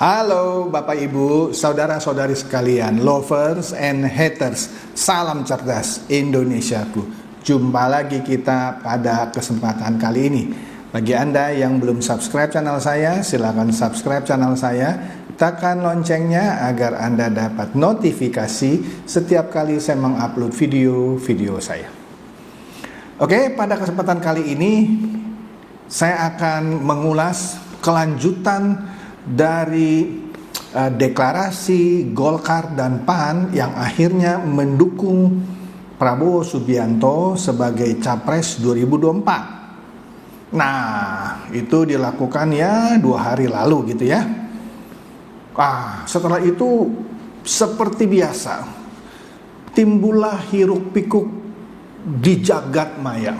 Halo Bapak Ibu, saudara-saudari sekalian, lovers and haters, salam cerdas Indonesiaku. Jumpa lagi kita pada kesempatan kali ini. Bagi Anda yang belum subscribe channel saya, silakan subscribe channel saya. Tekan loncengnya agar Anda dapat notifikasi setiap kali saya mengupload video-video saya. Oke, pada kesempatan kali ini saya akan mengulas kelanjutan dari deklarasi Golkar dan PAN yang akhirnya mendukung Prabowo Subianto sebagai Capres 2024. Nah, itu dilakukan ya 2 hari lalu gitu ya. Setelah itu seperti biasa timbullah hiruk pikuk di jagat maya.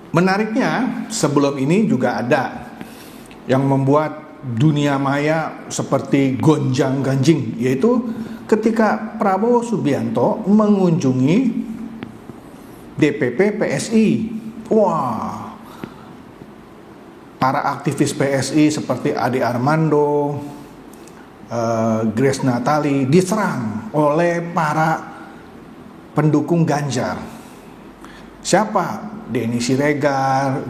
Menariknya sebelum ini juga ada yang membuat dunia maya seperti gonjang-ganjing, yaitu ketika Prabowo Subianto mengunjungi DPP PSI. Para aktivis PSI seperti Ade Armando, Grace Natali diserang oleh para pendukung Ganjar. Siapa? Denny Siregar,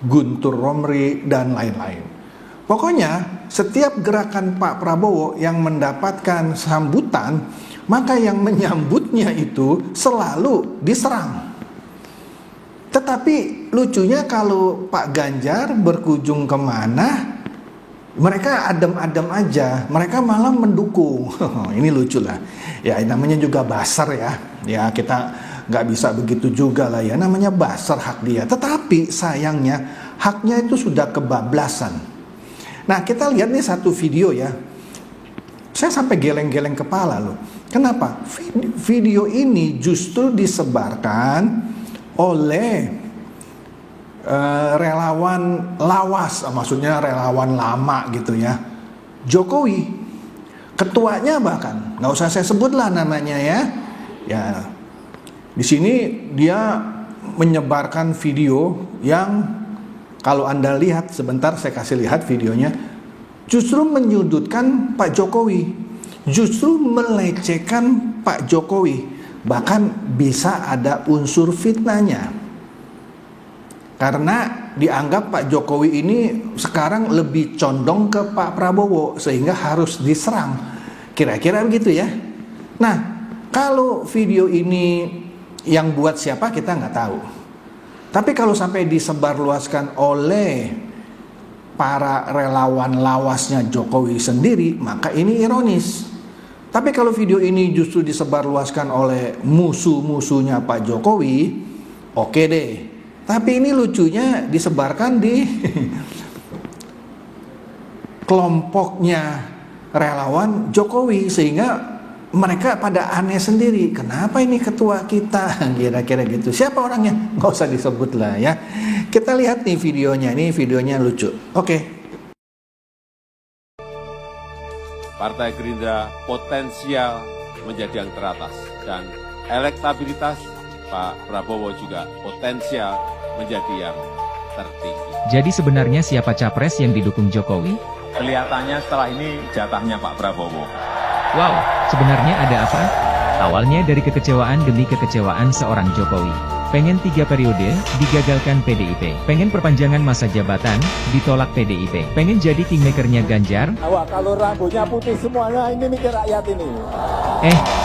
Guntur Romli, dan lain-lain. Pokoknya setiap gerakan Pak Prabowo yang mendapatkan sambutan, maka yang menyambutnya itu selalu diserang. Tetapi lucunya kalau Pak Ganjar berkunjung kemana, mereka adem-adem aja, mereka malah mendukung. Ini lucu lah. Ya namanya juga basar ya. Ya kita nggak bisa begitu juga lah ya, namanya basar hak dia. Tetapi sayangnya haknya itu sudah kebablasan. Nah kita lihat nih satu video ya, saya sampai geleng-geleng kepala loh. Kenapa? Video ini justru disebarkan oleh relawan lawas, maksudnya relawan lama gitu ya, Jokowi, ketuanya bahkan nggak usah saya sebut lah namanya ya. Di sini dia menyebarkan video yang kalau Anda lihat sebentar, saya kasih lihat videonya, justru menyudutkan Pak Jokowi, justru melecehkan Pak Jokowi, bahkan bisa ada unsur fitnahnya. Karena dianggap Pak Jokowi ini sekarang lebih condong ke Pak Prabowo sehingga harus diserang. Kira-kira begitu ya. Nah, kalau video ini yang buat siapa kita nggak tahu. Tapi kalau sampai disebarluaskan oleh para relawan lawasnya Jokowi sendiri, maka ini ironis. Tapi kalau video ini justru disebarluaskan oleh musuh-musuhnya Pak Jokowi, oke deh. Tapi ini lucunya disebarkan di kelompoknya relawan Jokowi sehingga mereka pada aneh sendiri. Kenapa ini ketua kita? Kira-kira gitu. Siapa orangnya? Nggak usah disebut lah ya. Kita lihat nih videonya. Ini videonya lucu. Oke. Partai Gerindra potensial menjadi yang teratas dan elektabilitas Pak Prabowo juga potensial menjadi yang tertinggi. Jadi sebenarnya siapa capres yang didukung Jokowi? Kelihatannya setelah ini jatahnya Pak Prabowo. Wow, sebenarnya ada apa? Awalnya dari kekecewaan demi kekecewaan seorang Jokowi. Pengen 3 periode, digagalkan PDIP. Pengen perpanjangan masa jabatan, ditolak PDIP. Pengen jadi kingmakernya Ganjar. Wah, kalau rambutnya putih semuanya, ini mikir rakyat ini.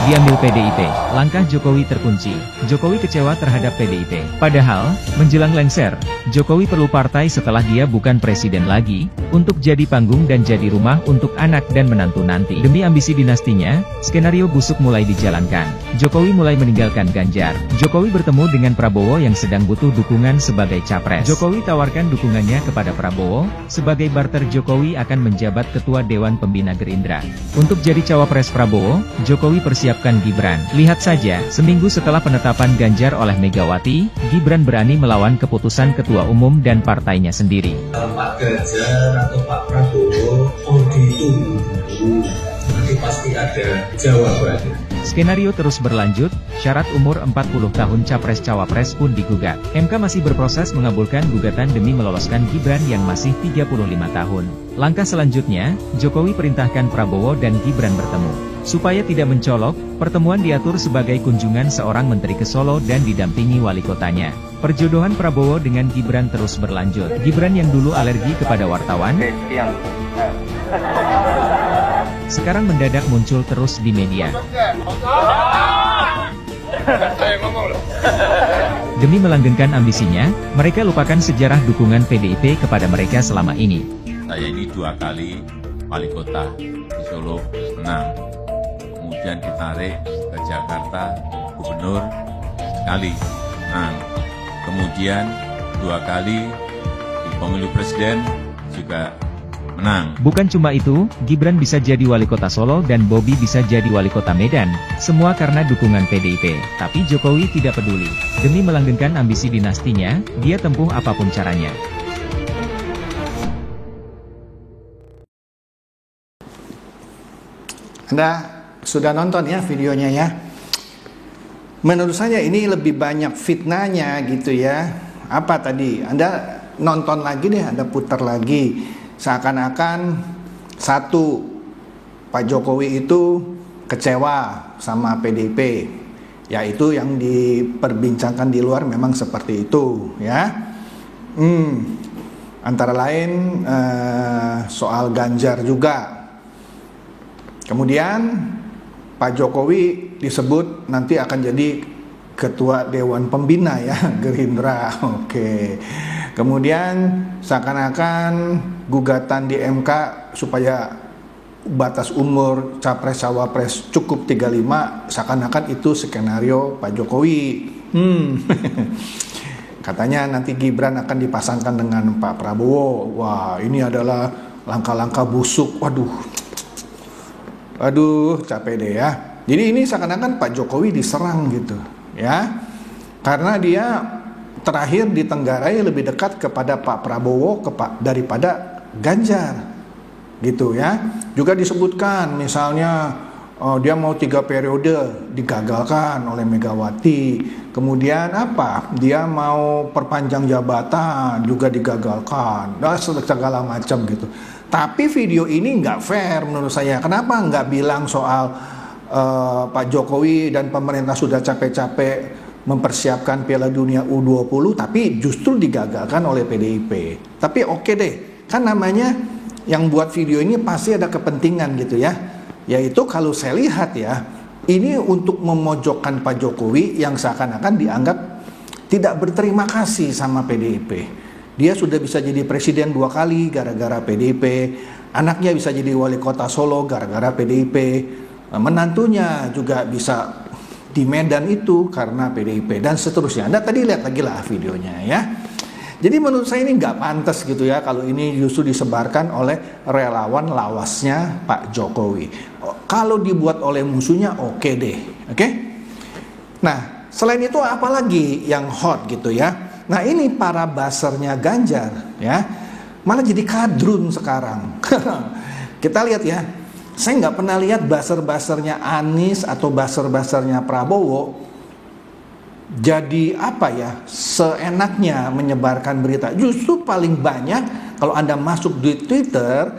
Diambil PDIP. Langkah Jokowi terkunci. Jokowi kecewa terhadap PDIP. Padahal, menjelang lengser, Jokowi perlu partai setelah dia bukan presiden lagi, untuk jadi panggung dan jadi rumah untuk anak dan menantu nanti. Demi ambisi dinastinya, skenario busuk mulai dijalankan. Jokowi mulai meninggalkan Ganjar. Jokowi bertemu dengan Prabowo yang sedang butuh dukungan sebagai capres. Jokowi tawarkan dukungannya kepada Prabowo, sebagai barter Jokowi akan menjabat Ketua Dewan Pembina Gerindra. Untuk jadi cawapres Prabowo, Jokowi persiapkan Gibran. Lihat saja, seminggu setelah penetapan Ganjar oleh Megawati, Gibran berani melawan keputusan Ketua Umum dan partainya sendiri. Pak Ganjar atau Pak Prabowo, ditunggu dulu. Nanti pasti ada jawabannya. Skenario terus berlanjut, syarat umur 40 tahun Capres-Cawapres pun digugat. MK masih berproses mengabulkan gugatan demi meloloskan Gibran yang masih 35 tahun. Langkah selanjutnya, Jokowi perintahkan Prabowo dan Gibran bertemu. Supaya tidak mencolok, pertemuan diatur sebagai kunjungan seorang menteri ke Solo dan didampingi wali kotanya. Perjodohan Prabowo dengan Gibran terus berlanjut. Gibran yang dulu alergi kepada wartawan, sekarang mendadak muncul terus di media. Demi melanggengkan ambisinya, mereka lupakan sejarah dukungan PDIP kepada mereka selama ini. Saya ini 2 kali wali kota di Solo menang. Kemudian ditarik ke Jakarta, gubernur sekali menang. Kemudian 2 kali di pemilu presiden juga menang. Bukan cuma itu, Gibran bisa jadi wali kota Solo dan Bobi bisa jadi wali kota Medan, semua karena dukungan PDIP. Tapi Jokowi tidak peduli. Demi melanggengkan ambisi dinastinya, dia tempuh apapun caranya. Anda sudah nonton ya videonya ya? Menurut saya ini lebih banyak fitnahnya gitu ya. Apa tadi? Anda nonton lagi deh, Anda putar lagi. Seakan-akan satu, Pak Jokowi itu kecewa sama PDIP. Yaitu yang diperbincangkan di luar memang seperti itu ya. Antara lain soal Ganjar juga. Kemudian Pak Jokowi disebut nanti akan jadi ketua Dewan Pembina ya Gerindra. Oke. Kemudian seakan-akan gugatan di MK supaya batas umur Capres-Cawapres cukup 35, seakan-akan itu skenario Pak Jokowi. Katanya nanti Gibran akan dipasangkan dengan Pak Prabowo. Wah, ini adalah langkah-langkah busuk. Waduh, capek deh ya. Jadi ini seakan-akan Pak Jokowi diserang gitu, ya. Karena dia terakhir ditenggarai lebih dekat kepada Pak Prabowo daripada Ganjar, gitu ya. Juga disebutkan misalnya dia mau 3 periode digagalkan oleh Megawati. Kemudian apa? Dia mau perpanjang jabatan juga digagalkan. Dan segala macam gitu. Tapi video ini nggak fair menurut saya. Kenapa nggak bilang soal Pak Jokowi dan pemerintah sudah capek-capek mempersiapkan Piala Dunia U20, tapi justru digagalkan oleh PDIP. Tapi oke deh, kan namanya yang buat video ini pasti ada kepentingan gitu ya. Yaitu kalau saya lihat ya, ini untuk memojokkan Pak Jokowi yang seakan-akan dianggap tidak berterima kasih sama PDIP. Dia sudah bisa jadi presiden 2 kali gara-gara PDIP. Anaknya bisa jadi wali kota Solo gara-gara PDIP. Menantunya juga bisa di Medan itu karena PDIP dan seterusnya. Anda tadi lihat lagi lah videonya ya. Jadi menurut saya ini nggak pantas gitu ya kalau ini justru disebarkan oleh relawan lawasnya Pak Jokowi. Kalau dibuat oleh musuhnya oke deh. Oke? Nah, selain itu apalagi yang hot gitu ya. Nah ini para basernya Ganjar ya, malah jadi kadrun sekarang. Kita lihat ya, saya nggak pernah lihat baser-basernya Anies atau baser-basernya Prabowo jadi apa ya, seenaknya menyebarkan berita. Justru paling banyak kalau Anda masuk di Twitter,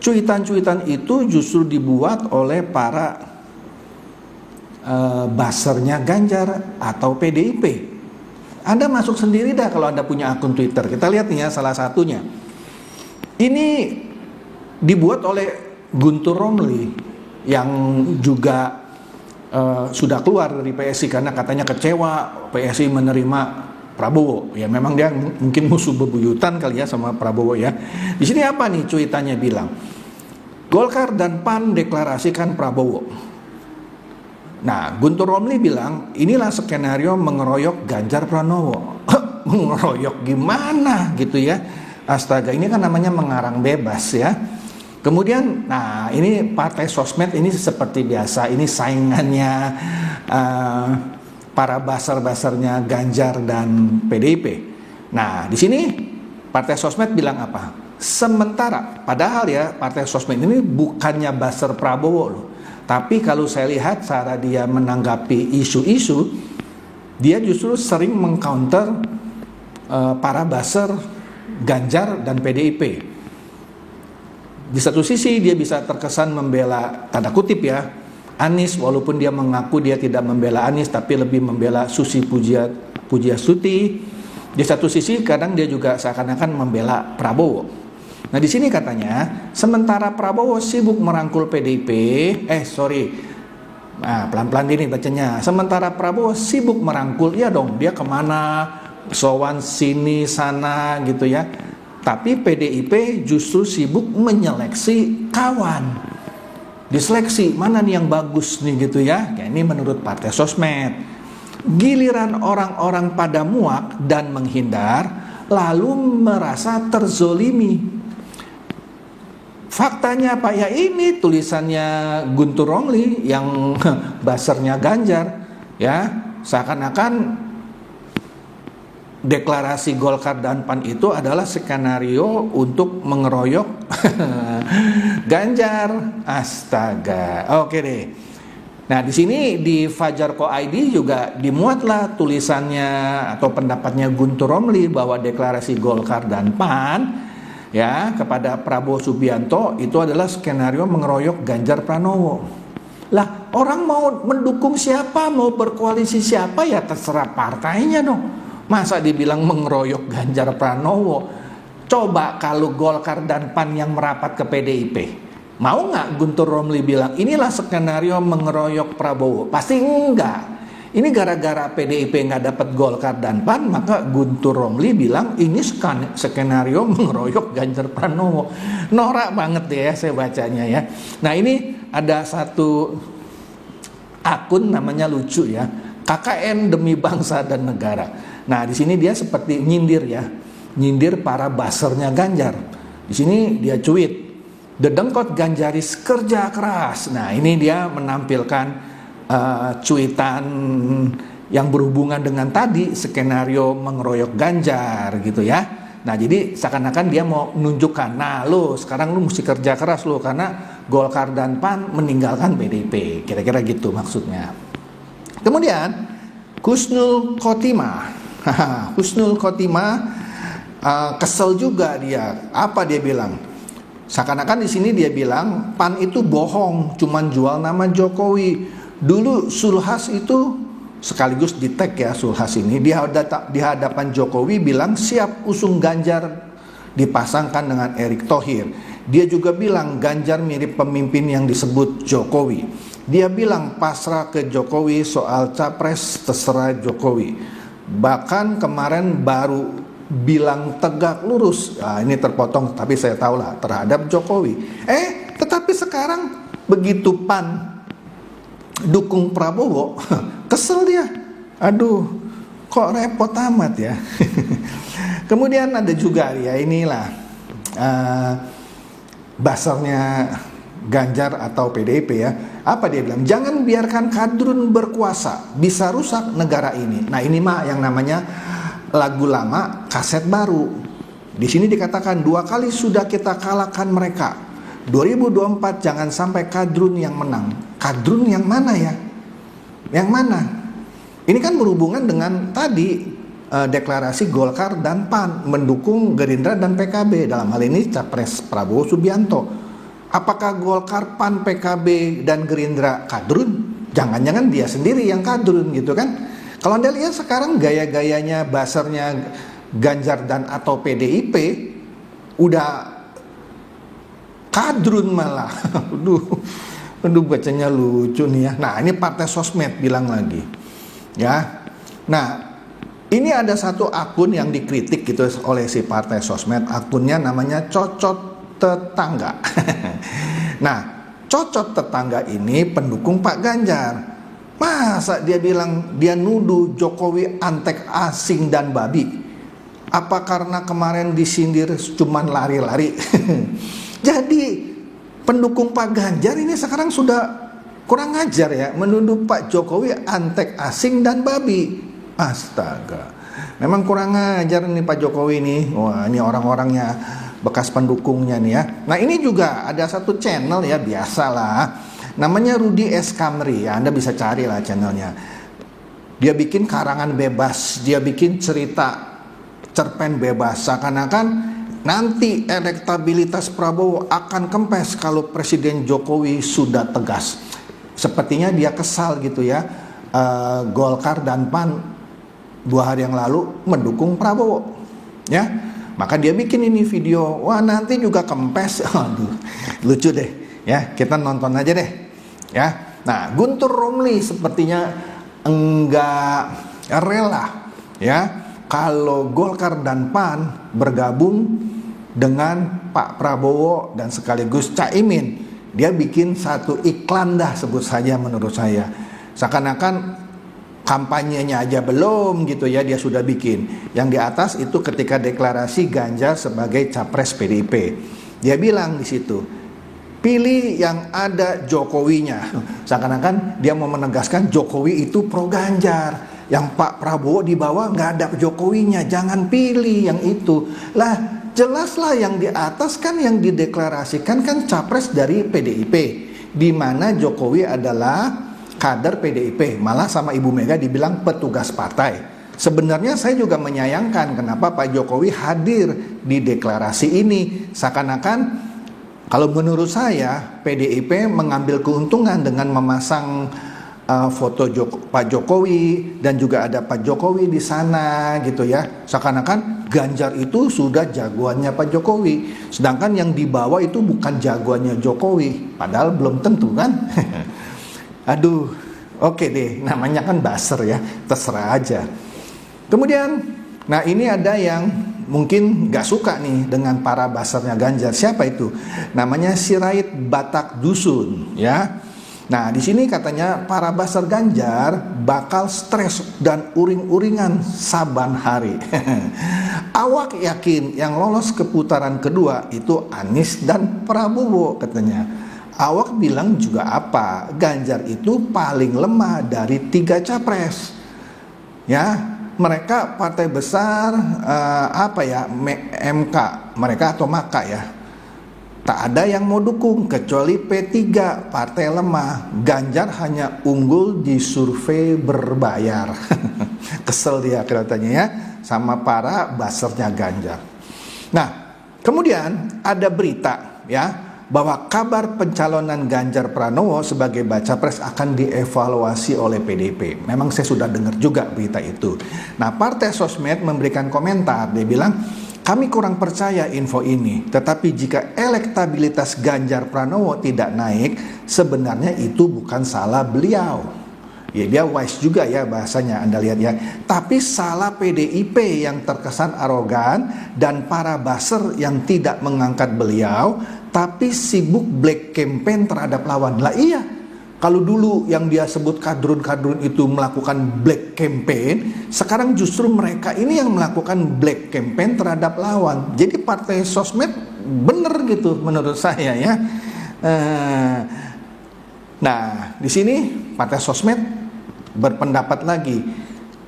cuitan-cuitan itu justru dibuat oleh para basernya Ganjar atau PDIP. Anda masuk sendiri dah kalau Anda punya akun Twitter. Kita lihat nih ya salah satunya. Ini dibuat oleh Guntur Romli yang juga sudah keluar dari PSI karena katanya kecewa PSI menerima Prabowo. Ya memang dia mungkin musuh bebuyutan kali ya sama Prabowo ya. Di sini apa nih cuitannya bilang? Golkar dan PAN deklarasikan Prabowo. Nah, Guntur Romli bilang, inilah skenario mengeroyok Ganjar Pranowo. Mengeroyok gimana gitu ya? Astaga, ini kan namanya mengarang bebas ya. Kemudian, nah ini partai sosmed ini seperti biasa, ini saingannya para basar-basarnya Ganjar dan PDIP. Nah, di sini partai sosmed bilang apa? Sementara, padahal ya partai sosmed ini bukannya basar Prabowo loh. Tapi kalau saya lihat cara dia menanggapi isu-isu, dia justru sering mengcounter para buzzer Ganjar dan PDIP. Di satu sisi dia bisa terkesan membela, tanda kutip ya, Anies, walaupun dia mengaku dia tidak membela Anies tapi lebih membela Susi Pujiastuti. Di satu sisi kadang dia juga seakan-akan membela Prabowo. Nah di sini katanya, sementara Prabowo sibuk merangkul PDIP, pelan-pelan ini bacanya. Sementara Prabowo sibuk merangkul, ya dong, dia kemana, sowan sini sana gitu ya. Tapi PDIP justru sibuk menyeleksi kawan. Diseleksi, mana nih yang bagus nih gitu ya. Ya ini menurut Partai Sosmed. Giliran orang-orang pada muak dan menghindar, lalu merasa terzolimi. Faktanya Pak, ya ini tulisannya Guntur Romli yang buzzernya Ganjar, ya seakan-akan deklarasi Golkar dan PAN itu adalah skenario untuk mengeroyok Ganjar. Astaga, oke deh. Nah di sini di Fajar.co.id juga dimuatlah tulisannya atau pendapatnya Guntur Romli bahwa deklarasi Golkar dan PAN ya kepada Prabowo Subianto itu adalah skenario mengeroyok Ganjar Pranowo. Lah orang mau mendukung siapa, mau berkoalisi siapa ya terserah partainya dong. Masa dibilang mengeroyok Ganjar Pranowo? Coba kalau Golkar dan PAN yang merapat ke PDIP, mau nggak Guntur Romli bilang inilah skenario mengeroyok Prabowo? Pasti enggak. Ini gara-gara PDIP nggak dapat Golkar dan PAN, maka Guntur Romli bilang ini skenario mengeroyok Ganjar Pranowo. Norak banget ya saya bacanya ya. Nah ini ada satu akun namanya lucu ya, KKN Demi Bangsa dan Negara. Nah di sini dia seperti nyindir ya, nyindir para buzzernya Ganjar. Di sini dia tweet, "Dedengkot Ganjaris kerja keras." Nah ini dia menampilkan cuitan yang berhubungan dengan tadi skenario mengeroyok Ganjar gitu ya. Nah jadi seakan-akan dia mau menunjukkan, nah lo sekarang lo mesti kerja keras lo karena Golkar dan PAN meninggalkan PDIP. Kira-kira gitu maksudnya. Kemudian Husnul Khotimah kesel juga dia. Apa dia bilang? Seakan-akan di sini dia bilang PAN itu bohong, cuman jual nama Jokowi. Dulu Sulhas itu sekaligus di tag ya, Sulhas ini di hadapan Jokowi bilang siap usung Ganjar dipasangkan dengan Erick Thohir. Dia juga bilang Ganjar mirip pemimpin yang disebut Jokowi. Dia bilang pasrah ke Jokowi soal capres terserah Jokowi. Bahkan kemarin baru bilang tegak lurus. Nah, ini terpotong tapi saya tahu lah terhadap Jokowi. Tetapi sekarang begitu PAN dukung Prabowo, kesel dia. Aduh, kok repot amat ya. Kemudian ada juga ya inilah buzzernya Ganjar atau PDIP ya. Apa dia bilang? Jangan biarkan kadrun berkuasa, bisa rusak negara ini. Nah ini mah yang namanya lagu lama kaset baru. Di sini dikatakan 2 kali sudah kita kalahkan mereka. 2024 jangan sampai kadrun yang menang. Kadrun yang mana ya? Yang mana? Ini kan berhubungan dengan tadi deklarasi Golkar dan PAN mendukung Gerindra dan PKB. Dalam hal ini capres Prabowo Subianto. Apakah Golkar, PAN, PKB dan Gerindra kadrun? Jangan-jangan dia sendiri yang kadrun gitu kan? Kalau Anda lihat sekarang gaya-gayanya buzzernya Ganjar dan atau PDIP udah kadrun malah. Aduh bacanya lucu nih ya. Nah ini Partai Sosmed bilang lagi ya. Nah ini ada satu akun yang dikritik gitu oleh si Partai Sosmed. Akunnya namanya Cocot Tetangga. Nah Cocot Tetangga ini pendukung Pak Ganjar. Masa dia bilang dia nuduh Jokowi antek asing dan babi? Apa karena kemarin disindir cuman lari-lari? Jadi pendukung Pak Ganjar ini sekarang sudah kurang ajar ya, menuduh Pak Jokowi antek asing dan babi. Astaga, memang kurang ajar nih Pak Jokowi nih. Wah ini orang-orangnya bekas pendukungnya nih ya. Nah ini juga ada satu channel ya, biasalah Namanya Rudy S. Kamri, ya, Anda bisa cari lah channelnya. Dia bikin karangan bebas, dia bikin cerita cerpen bebas, seakan-akan nanti elektabilitas Prabowo akan kempes kalau Presiden Jokowi sudah tegas. Sepertinya dia kesal gitu ya, Golkar dan PAN 2 hari yang lalu mendukung Prabowo, ya. Maka dia bikin ini video, wah nanti juga kempes. Aduh, lucu deh, ya. Kita nonton aja deh, ya. Nah, Guntur Romli sepertinya enggak rela, ya, kalau Golkar dan PAN bergabung dengan Pak Prabowo dan sekaligus Caimin. Dia bikin satu iklan dah, sebut saja menurut saya. Seakan-akan kampanyenya aja belum gitu ya, dia sudah bikin. Yang di atas itu ketika deklarasi Ganjar sebagai capres PDIP. Dia bilang di situ, pilih yang ada Jokowinya. Seakan-akan dia mau menegaskan Jokowi itu pro Ganjar. Yang Pak Prabowo di bawah nggak ada Jokowinya, jangan pilih yang itu. Lah jelaslah yang di atas kan yang dideklarasikan kan capres dari PDIP, di mana Jokowi adalah kader PDIP, malah sama Ibu Mega dibilang petugas partai. Sebenarnya saya juga menyayangkan kenapa Pak Jokowi hadir di deklarasi ini. Seakan-akan kalau menurut saya PDIP mengambil keuntungan dengan memasang foto Pak Jokowi dan juga ada Pak Jokowi di sana gitu ya. Seakan-akan Ganjar itu sudah jagoannya Pak Jokowi, sedangkan yang di bawah itu bukan jagoannya Jokowi, padahal belum tentu kan. Aduh, oke deh, namanya kan buzzer ya, terserah aja. Kemudian, nah ini ada yang mungkin gak suka nih dengan para buzzernya Ganjar. Siapa itu? Namanya Sirait Batak Dusun, ya. Nah di sini katanya para buzzer Ganjar bakal stres dan uring-uringan saban hari. Awak yakin yang lolos ke putaran kedua itu Anies dan Prabowo katanya. Awak bilang juga apa? Ganjar itu paling lemah dari 3 capres. Ya, mereka partai besar MK, mereka atau Maka ya. Tak ada yang mau dukung kecuali P3, partai lemah. Ganjar hanya unggul di survei berbayar. Kesel dia kelihatannya ya sama para buzzernya Ganjar. Nah, kemudian ada berita ya bahwa kabar pencalonan Ganjar Pranowo sebagai baca pres akan dievaluasi oleh PDIP. Memang saya sudah dengar juga berita itu. Nah, Partai Sosmed memberikan komentar. Dia bilang, kami kurang percaya info ini. Tetapi jika elektabilitas Ganjar Pranowo tidak naik, sebenarnya itu bukan salah beliau. Ya, dia wise juga ya bahasanya, Anda lihat ya. Tapi salah PDIP yang terkesan arogan dan para buzzer yang tidak mengangkat beliau, tapi sibuk black campaign terhadap lawan. Lah iya, kalau dulu yang dia sebut kadrun-kadrun itu melakukan black campaign, sekarang justru mereka ini yang melakukan black campaign terhadap lawan. Jadi Partai Sosmed bener gitu menurut saya ya. Nah, di sini Partai Sosmed berpendapat lagi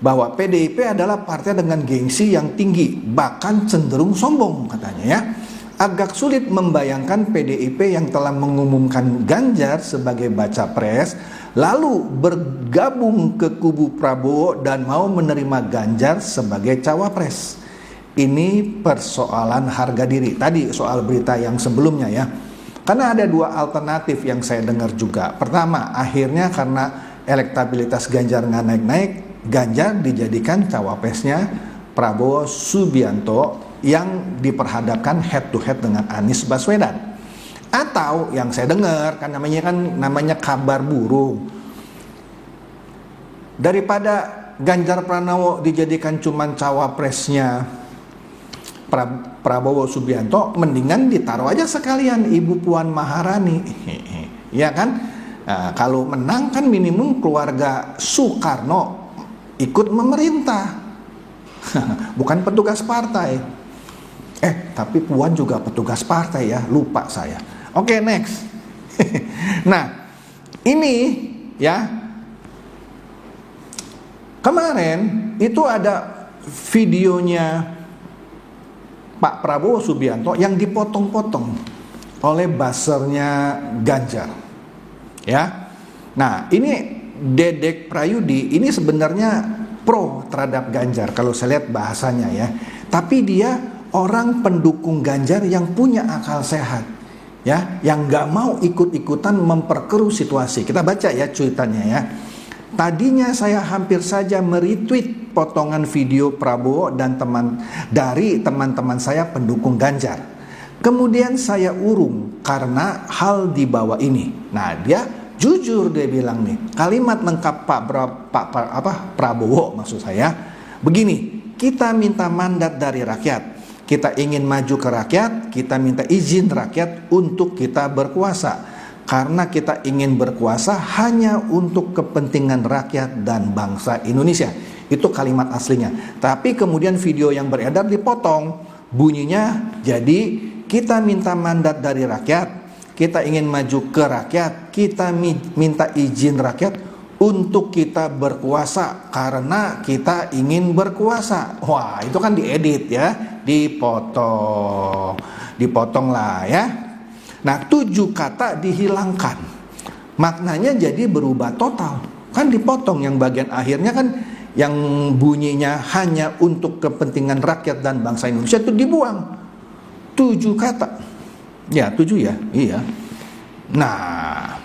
bahwa PDIP adalah partai dengan gengsi yang tinggi, bahkan cenderung sombong katanya ya. Agak sulit membayangkan PDIP yang telah mengumumkan Ganjar sebagai baca pres lalu bergabung ke kubu Prabowo dan mau menerima Ganjar sebagai cawapres. Ini persoalan harga diri. Tadi soal berita yang sebelumnya ya. Karena ada 2 alternatif yang saya dengar juga. Pertama, akhirnya karena elektabilitas Ganjar nggak naik-naik, Ganjar dijadikan cawapresnya Prabowo Subianto yang diperhadapkan head to head dengan Anies Baswedan. Atau yang saya dengar kan namanya kabar burung. Daripada Ganjar Pranowo dijadikan cuman cawapresnya Prabowo Subianto, mendingan ditaruh aja sekalian Ibu Puan Maharani. Ya kan? Nah, kalau menang kan minimum keluarga Soekarno ikut memerintah. Bukan petugas partai. Tapi Puan juga petugas partai ya, lupa saya. Oke, next. Nah, ini ya. Kemarin itu ada videonya Pak Prabowo Subianto yang dipotong-potong oleh buzzernya Ganjar. Ya. Nah, ini Dedek Prayudi ini sebenarnya pro terhadap Ganjar kalau saya lihat bahasanya ya. Tapi dia orang pendukung Ganjar yang punya akal sehat. Ya, yang nggak mau ikut-ikutan memperkeruh situasi. Kita baca ya cuitannya ya. Tadinya saya hampir saja meretweet potongan video Prabowo dan teman-teman saya pendukung Ganjar. Kemudian saya urung karena hal di bawah ini. Nah, dia jujur, dia bilang nih, kalimat lengkap Prabowo maksud saya begini, kita minta mandat dari rakyat. Kita ingin maju ke rakyat, kita minta izin rakyat untuk kita berkuasa. Karena kita ingin berkuasa hanya untuk kepentingan rakyat dan bangsa Indonesia. Itu kalimat aslinya. Tapi kemudian video yang beredar dipotong. Bunyinya jadi kita minta mandat dari rakyat, kita ingin maju ke rakyat, kita minta izin rakyat untuk kita berkuasa karena kita ingin berkuasa. Wah, itu kan diedit ya, dipotong lah ya. Nah, 7 kata dihilangkan, maknanya jadi berubah total. Kan dipotong yang bagian akhirnya kan, yang bunyinya hanya untuk kepentingan rakyat dan bangsa Indonesia itu dibuang. 7 kata. Ya, 7 ya, iya. Nah,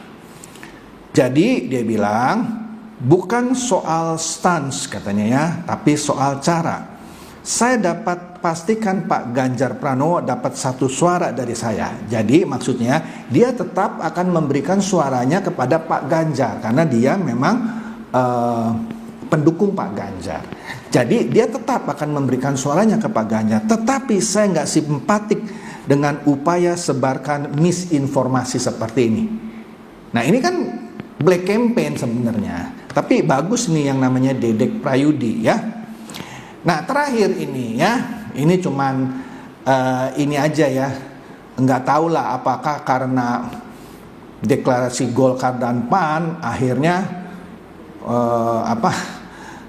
jadi dia bilang bukan soal stance katanya ya, tapi soal cara. Saya dapat pastikan Pak Ganjar Pranowo dapat 1 suara dari saya. Jadi maksudnya dia tetap akan memberikan suaranya kepada Pak Ganjar karena dia memang pendukung Pak Ganjar. Jadi dia tetap akan memberikan suaranya ke Pak Ganjar. Tetapi saya nggak simpatik dengan upaya sebarkan misinformasi seperti ini. Nah, ini kan black campaign sebenarnya. Tapi bagus nih yang namanya Dedek Prayudi ya. Nah, terakhir ini ya, ini cuman ini aja ya, nggak tahu lah apakah karena deklarasi Golkar dan PAN akhirnya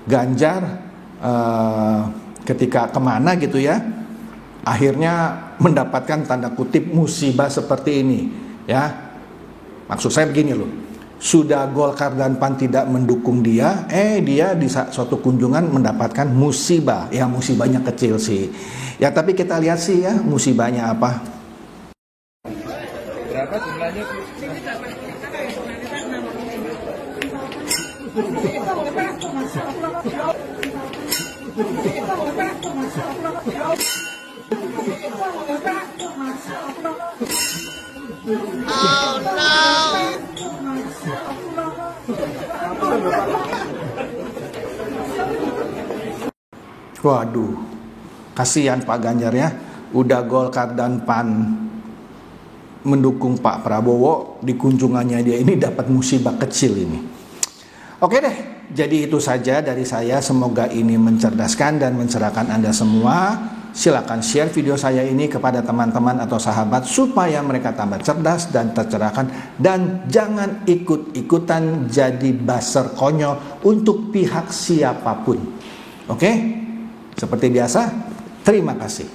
Ganjar ketika kemana gitu ya, akhirnya mendapatkan tanda kutip musibah seperti ini ya. Maksud saya begini loh. Sudah Golkar dan PAN tidak mendukung dia, dia di suatu kunjungan mendapatkan musibah. Ya, musibahnya kecil sih. Ya, tapi kita lihat sih ya musibahnya apa. Berapa jumlahnya? Oh no! Waduh, kasihan Pak Ganjar ya. Udah Golkar dan PAN mendukung Pak Prabowo, di kunjungannya dia ini dapat musibah kecil ini. Oke deh, jadi itu saja dari saya. Semoga ini mencerdaskan dan mencerahkan Anda semua. Silakan share video saya ini kepada teman-teman atau sahabat supaya mereka tambah cerdas dan tercerahkan, dan jangan ikut-ikutan jadi buzzer konyol untuk pihak siapapun. Oke? Seperti biasa, terima kasih.